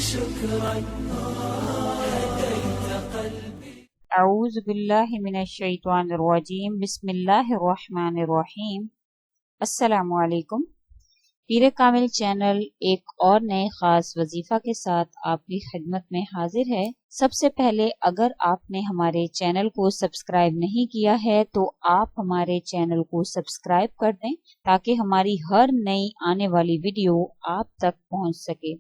شكرا هديت قلبي. اعوذ باللہ من الشیطان الرجیم، بسم اللہ الرحمن الرحیم۔ السلام علیکم۔ پیر کامل چینل ایک اور نئے خاص وظیفہ کے ساتھ آپ کی خدمت میں حاضر ہے۔ سب سے پہلے اگر آپ نے ہمارے چینل کو سبسکرائب نہیں کیا ہے تو آپ ہمارے چینل کو سبسکرائب کر دیں تاکہ ہماری ہر نئی آنے والی ویڈیو آپ تک پہنچ سکے۔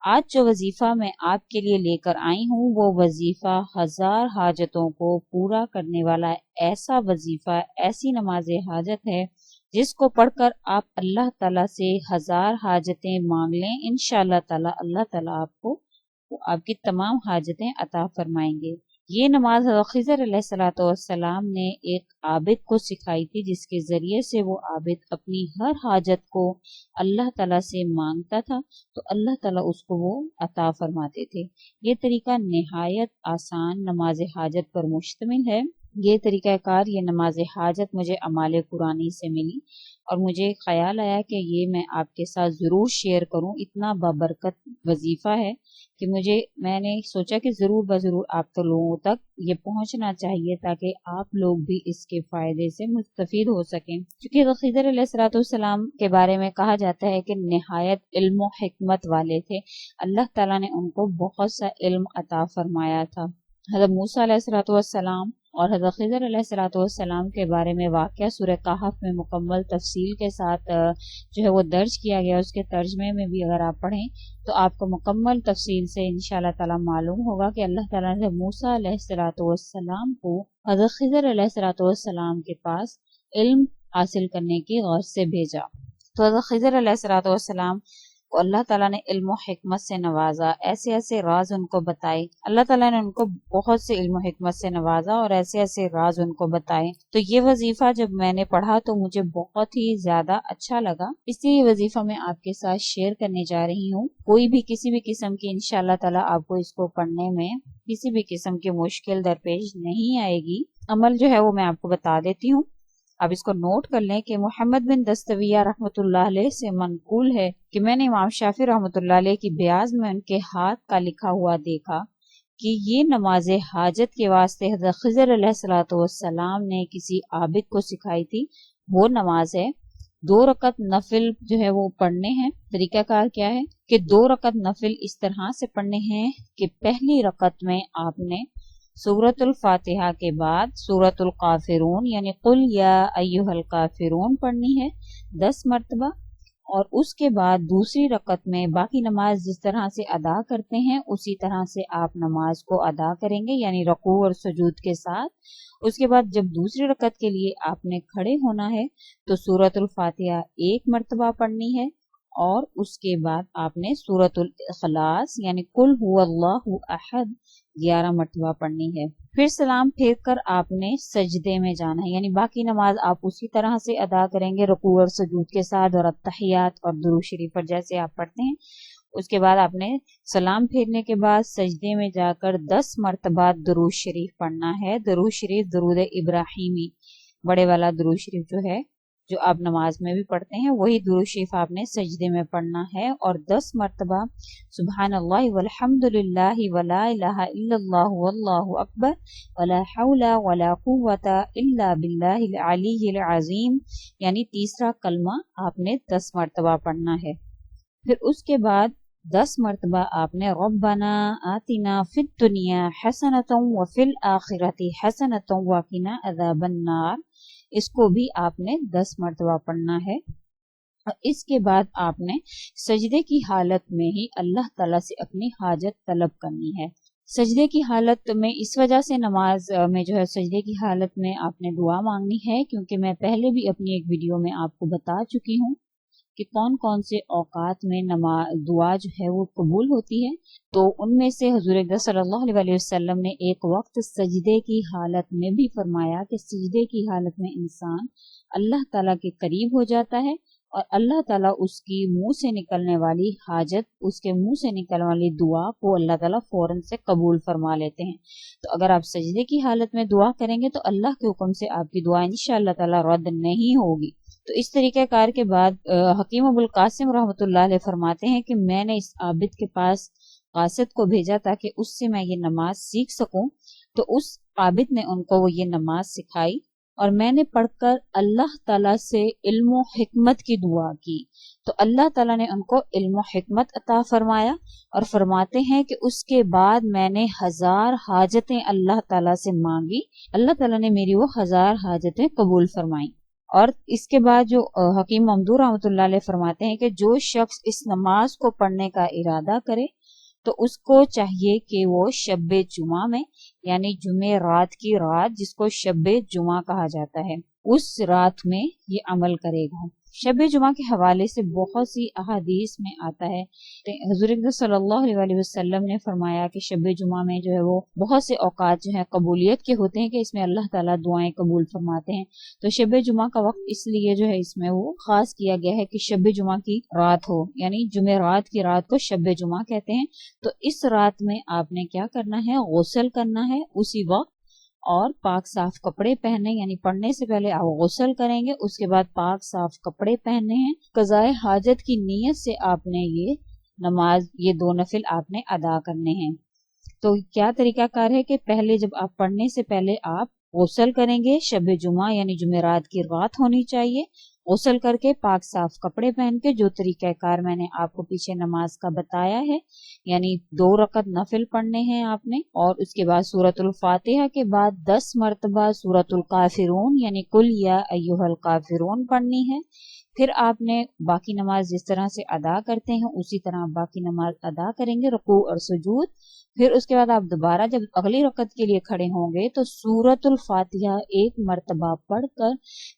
آج جو وظیفہ میں آپ کے لیے لے کر آئی ہوں وہ وظیفہ 1000 حاجتوں کو پورا کرنے والا ایسا وظیفہ، ایسی نماز حاجت ہے جس کو پڑھ کر آپ اللہ تعالیٰ سے 1000 حاجتیں مانگ لیں، انشاءاللہ تعالیٰ اللہ تعالیٰ آپ کو آپ کی تمام حاجتیں عطا فرمائیں گے۔ یہ نماز خضر علیہ السلام نے ایک عابد کو سکھائی تھی، جس کے ذریعے سے وہ عابد اپنی ہر حاجت کو اللہ تعالیٰ سے مانگتا تھا تو اللہ تعالیٰ اس کو وہ عطا فرماتے تھے۔ یہ طریقہ نہایت آسان نماز حاجت پر مشتمل ہے۔ یہ طریقہ کار، یہ نماز حاجت مجھے اعمال قرآنی سے ملی اور مجھے خیال آیا کہ یہ میں آپ کے ساتھ ضرور شیئر کروں۔ اتنا بابرکت وظیفہ ہے کہ میں نے سوچا کہ ضرور بضرور آپ تو لوگوں تک یہ پہنچنا چاہیے تاکہ آپ لوگ بھی اس کے فائدے سے مستفید ہو سکیں۔ کیونکہ خضر علیہ السلام کے بارے میں کہا جاتا ہے کہ نہایت علم و حکمت والے تھے، اللہ تعالیٰ نے ان کو بہت سا علم عطا فرمایا تھا۔ حضرت موسیٰ علیہ السلام اور حضرت خضر علیہ السلام کے بارے میں واقعہ سورہ کہف میں مکمل تفصیل کے ساتھ جو ہے وہ درج کیا گیا۔ اس کے ترجمے میں بھی اگر آپ پڑھیں تو آپ کو مکمل تفصیل سے انشاءاللہ تعالیٰ معلوم ہوگا کہ اللہ تعالیٰ نے موسیٰ علیہ السلام کو حضرت خضر علیہ السلام کے پاس علم حاصل کرنے کی غرض سے بھیجا۔ تو حضرت خضر علیہ السلام کو اللہ تعالیٰ نے علم و حکمت سے نوازا، ایسے ایسے راز ان کو بتائے۔ اللہ تعالیٰ نے ان کو بہت سے علم و حکمت سے نوازا اور ایسے ایسے راز ان کو بتائے۔ تو یہ وظیفہ جب میں نے پڑھا تو مجھے بہت ہی زیادہ اچھا لگا، اس لیے یہ وظیفہ میں آپ کے ساتھ شیئر کرنے جا رہی ہوں۔ کوئی بھی کسی بھی قسم کی انشاءاللہ تعالیٰ آپ کو اس کو پڑھنے میں کسی بھی قسم کی مشکل درپیش نہیں آئے گی۔ عمل جو ہے وہ میں آپ کو بتا دیتی ہوں، اب اس کو نوٹ کر لیں کہ محمد بن دستویہ رحمۃ اللہ علیہ سے منقول ہے کہ میں نے امام شافعی رحمۃ اللہ علیہ کی بیاض میں ان کے ہاتھ کا لکھا ہوا دیکھا کہ یہ نماز حاجت کے واسطے حضرت خضر علیہ السلام نے کسی عابد کو سکھائی تھی۔ وہ نماز ہے 2 رکعت نفل جو ہے وہ پڑھنے ہیں۔ طریقہ کار کیا ہے کہ 2 رکعت نفل اس طرح سے پڑھنے ہیں کہ پہلی رکعت میں آپ نے سورۃ الفاتحہ کے بعد سورۃ الکافرون یعنی قل یا ایھا الکافرون پڑھنی ہے 10 مرتبہ، اور اس کے بعد دوسری رکعت میں باقی نماز جس طرح سے ادا کرتے ہیں اسی طرح سے آپ نماز کو ادا کریں گے، یعنی رکوع اور سجود کے ساتھ۔ اس کے بعد جب دوسری رکعت کے لیے آپ نے کھڑے ہونا ہے تو سورۃ الفاتحہ 1 مرتبہ پڑھنی ہے، اور اس کے بعد آپ نے سورۃ الاخلاص یعنی قل هو اللہ احد 11 مرتبہ پڑھنی ہے۔ پھر سلام پھیر کر آپ نے سجدے میں جانا ہے، یعنی باقی نماز آپ اسی طرح سے ادا کریں گے رکوع اور سجود کے ساتھ اور التحیات اور درود شریف پر جیسے آپ پڑھتے ہیں۔ اس کے بعد آپ نے سلام پھیرنے کے بعد سجدے میں جا کر 10 مرتبہ درود شریف پڑھنا ہے۔ درود شریف درود ابراہیمی، بڑے والا درود شریف جو ہے جو آپ نماز میں بھی پڑھتے ہیں وہی درود شریف آپ نے سجدے میں پڑھنا ہے، اور 10 مرتبہ سبحان اللہ والحمد للہ ولا الہ الا اللہ واللہ اکبر ولا حول ولا قوة الا باللہ العلی العظیم یعنی تیسرا کلمہ آپ نے 10 مرتبہ پڑھنا ہے۔ پھر اس کے بعد 10 مرتبہ آپ نے ربنا آتنا فی الدنیا حسنۃ وفی الآخرۃ حسنۃ وقنا عذاب النار، اس کو بھی آپ نے 10 مرتبہ پڑھنا ہے۔ اور اس کے بعد آپ نے سجدے کی حالت میں ہی اللہ تعالیٰ سے اپنی حاجت طلب کرنی ہے۔ سجدے کی حالت میں اس وجہ سے نماز میں جو ہے سجدے کی حالت میں آپ نے دعا مانگنی ہے، کیونکہ میں پہلے بھی اپنی ایک ویڈیو میں آپ کو بتا چکی ہوں کہ کون کون سے اوقات میں دعا جو ہے وہ قبول ہوتی ہے۔ تو ان میں سے حضور اقدس صلی اللہ علیہ وسلم نے ایک وقت سجدے کی حالت میں بھی فرمایا کہ سجدے کی حالت میں انسان اللہ تعالیٰ کے قریب ہو جاتا ہے اور اللہ تعالیٰ اس کی منہ سے نکلنے والی حاجت، اس کے منہ سے نکلنے والی دعا کو اللہ تعالیٰ فوراً سے قبول فرما لیتے ہیں۔ تو اگر آپ سجدے کی حالت میں دعا کریں گے تو اللہ کے حکم سے آپ کی دعا انشاءاللہ تعالیٰ رد نہیں ہوگی۔ تو اس طریقہ کار کے بعد حکیم ابو القاسم رحمۃ اللہ علیہ فرماتے ہیں کہ میں نے اس عابد کے پاس कासिद को भेजा ताकि उससे मैं ये नमाज सीख सकूं। तो उस आबिद ने उनको वो ये नमाज सिखाई और मैंने पढ़कर अल्लाह ताला से इल्म हिकमत की दुआ की। तो अल्लाह ताला ने उनको इल्म हिकमत अता फरमाया और फरमाते हैं कि उसके बाद मैंने 1000 हाजतें अल्लाह ताला से मांगी, अल्लाह ताला ने मेरी वो 1000 हाजतें कबूल फरमाई। और इसके बाद जो हकीम ममदूह रहमतुल्लाह अलैह फरमाते हैं कि जो शख्स इस नमाज को पढ़ने का इरादा करे तो उसको चाहिए कि वो शब्बे जुमा में, यानी जुमे रात की रात जिसको शब्बे जुमा कहा जाता है, उस रात में ये अमल करेगा। शब्बे जुमा के हवाले से बहुत सी अहादीस में आता है। हुज़ूर अक़रम सल्लल्लाहु अलैहि वसल्लम ने फरमाया कि शब्बे जुमा में जो है वो बहुत से औकात जो है कबूलियत के होते हैं कि इसमें अल्लाह ताला दुआएं कबूल फरमाते हैं। तो शब्बे जुमा का वक्त इसलिए जो है इसमें वो खास किया गया है कि शब्बे जुमा की रात हो, यानी जुमे रात की रात को शब्बे जुमा कहते हैं। तो इस रात में आपने क्या करना है, गुस्ल करना है उसी वक्त, और पाक साफ कपड़े पहने, यानी पढ़ने से पहले आप गुस्ल करेंगे, उसके बाद पाक साफ कपड़े पहनने हैं। कज़ाए हाजत की नीयत से आपने ये नमाज, ये 2 नफिल आपने अदा करने हैं। तो क्या तरीकाकार है कि पहले जब आप पढ़ने से पहले आप गुस्ल करेंगे, शब जुमा यानी जुमेरात की रात होनी चाहिए, गुस्ल करके पाक साफ कपड़े पहन के जो तरीकाकार मैंने आपको पीछे नमाज का बताया है, यानी 2 रकत नफिल पढ़ने हैं आपने, और उसके बाद सूरतुल फातिहा के बाद 10 मरतबा सूरतुल काफिरून यानी कुल या अय्युहल काफिरून पढ़नी है। फिर आपने बाकी नमाज जिस तरह से अदा करते हैं उसी तरह बाकी नमाज अदा करेंगे, रुकू और सुजूद। फिर उसके बाद आप दोबारा जब अगली रकत के लिए खड़े होंगे तो सूरतुल फातिहा 1 मरतबा पढ़कर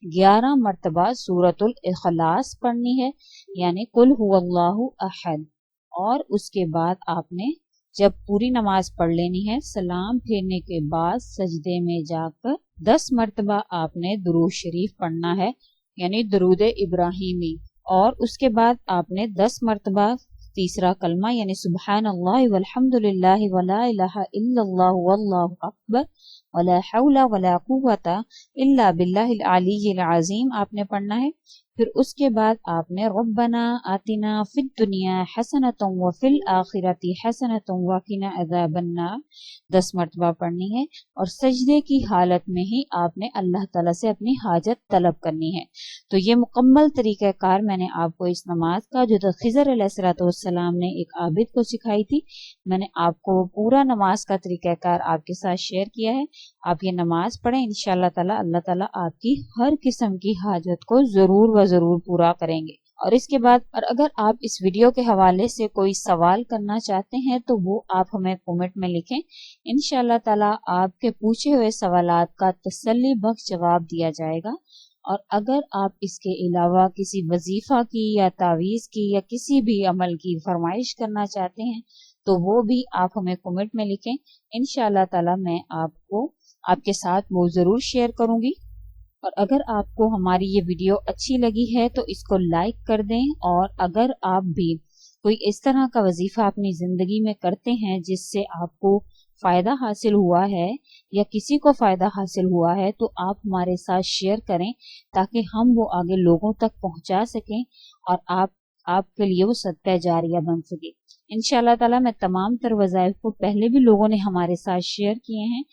11 मरतबा सूरतुल इखलास पढ़नी है, यानी कुल हुवल्लाहु अहद। और उसके बाद आपने जब पूरी नमाज पढ़ लेनी है, सलाम फेरने के बाद सजदे में जाकर 10 मरतबा आपने दुरूद शरीफ पढ़ना है, यानी दरूद इब्राहिमी। और उसके बाद आपने 10 मरतबा तीसरा कलमा यानी सुब्हानल्लाह वल्हम्दुलिल्लाह वला इलाहा इल्लल्लाह वल्लाहु अकबर वला हौला वला कुव्वता इल्ला बिल्लाहिल अलिय्यिल अज़ीम आपने पढ़ना है। फिर उसके बाद आपने रब्बना आतिना फिद दुनिया हसनतुम व फिल आखिरती हसनतुम व क़िना अज़ाबन्नार 10 मरतबा पढ़नी है। और सजदे की हालत में ही आपने अल्लाह ताला से अपनी हाजत तलब करनी है। तो ये मुकम्मल तरीक़ाकार मैंने आपको इस नमाज का, जो खिज़र अलैहिस्सलाम ने एक आबिद को सिखाई थी, मैंने आपको पूरा नमाज का तरीक़ाकार आपके साथ शेयर किया है। आप ये नमाज पढ़ें, इंशाअल्लाह ताला अल्लाह ताला आपकी हर किस्म की हाजत को जरूर व जरूर पूरा करेंगे। और इसके बाद अगर आप इस वीडियो के हवाले से कोई सवाल करना चाहते हैं तो वो आप हमें कमेंट में लिखें, इंशाअल्लाह ताला आपके पूछे हुए सवालात का तसल्ली बख्श जवाब दिया जाएगा। और अगर आप इसके अलावा किसी वजीफा की या तावीज़ की या किसी भी अमल की फरमाइश करना चाहते हैं तो वो भी आप हमें कमेंट में लिखें, इंशाअल्लाह ताला मैं आपको आपके साथ वो जरूर शेयर करूंगी। और अगर आपको हमारी ये वीडियो अच्छी लगी है तो इसको लाइक कर दें। और अगर आप भी कोई इस तरह का वजीफा अपनी जिंदगी में करते हैं जिससे आपको फायदा हासिल हुआ है या किसी को फायदा हासिल हुआ है तो आप हमारे साथ शेयर करें ताकि हम वो आगे लोगों तक पहुंचा सकें और आपके लिए वो सदका जारिया बन सके। इंशाअल्लाह ताला मैं तमाम तर वज़ाइफ को पहले भी लोगों ने हमारे साथ शेयर किए हैं,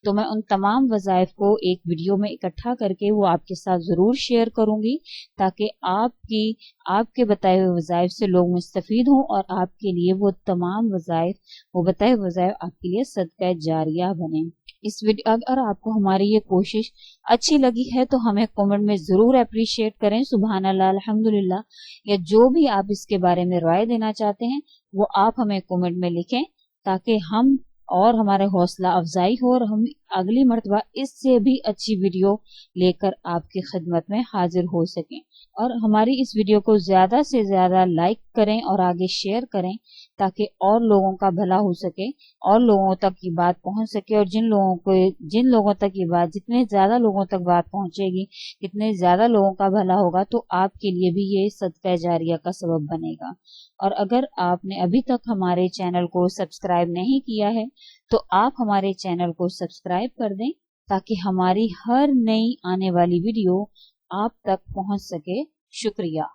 तो मैं उन तमाम वज़ाइफ को एक वीडियो में इकट्ठा करके वो आपके साथ ज़रूर शेयर करूंगी ताकि आपके बताए हुए वज़ाइफ से लोग मुस्तफ़ीद हों और आपके लिए वो तमाम वज़ाइफ, वो बताए हुए वज़ाइफ आपके लिए सदका जारिया बने। इस वीडियो अगर आपको हमारी ये कोशिश अच्छी लगी है तो हमें कमेंट में जरूर अप्रिशिएट करें, सुभान अल्लाह अल्हम्दुलिल्लाह, या जो भी आप इसके बारे में राय देना चाहते हैं वो आप हमें कमेंट में लिखें ताकि हम और हमारे हौसला अफजाई हो और हम अगली मर्तबा इससे भी अच्छी वीडियो लेकर आपकी खिदमत में हाजिर हो सकें। और हमारी इस वीडियो को ज्यादा से ज्यादा लाइक करें और आगे शेयर करें ताकि और लोगों का भला हो सके और लोगों तक ये बात पहुंच सके। और जिन लोगों तक ये बात, जितने ज्यादा लोगों तक बात पहुंचेगी, जितने ज्यादा लोगों का भला होगा तो आपके लिए भी ये सदका जारिया का सबब बनेगा। और अगर आपने अभी तक हमारे चैनल को सब्सक्राइब नहीं किया है तो आप हमारे चैनल को सब्सक्राइब कर दें ताकि हमारी हर नई आने वाली वीडियो आप तक पहुंच सके। शुक्रिया।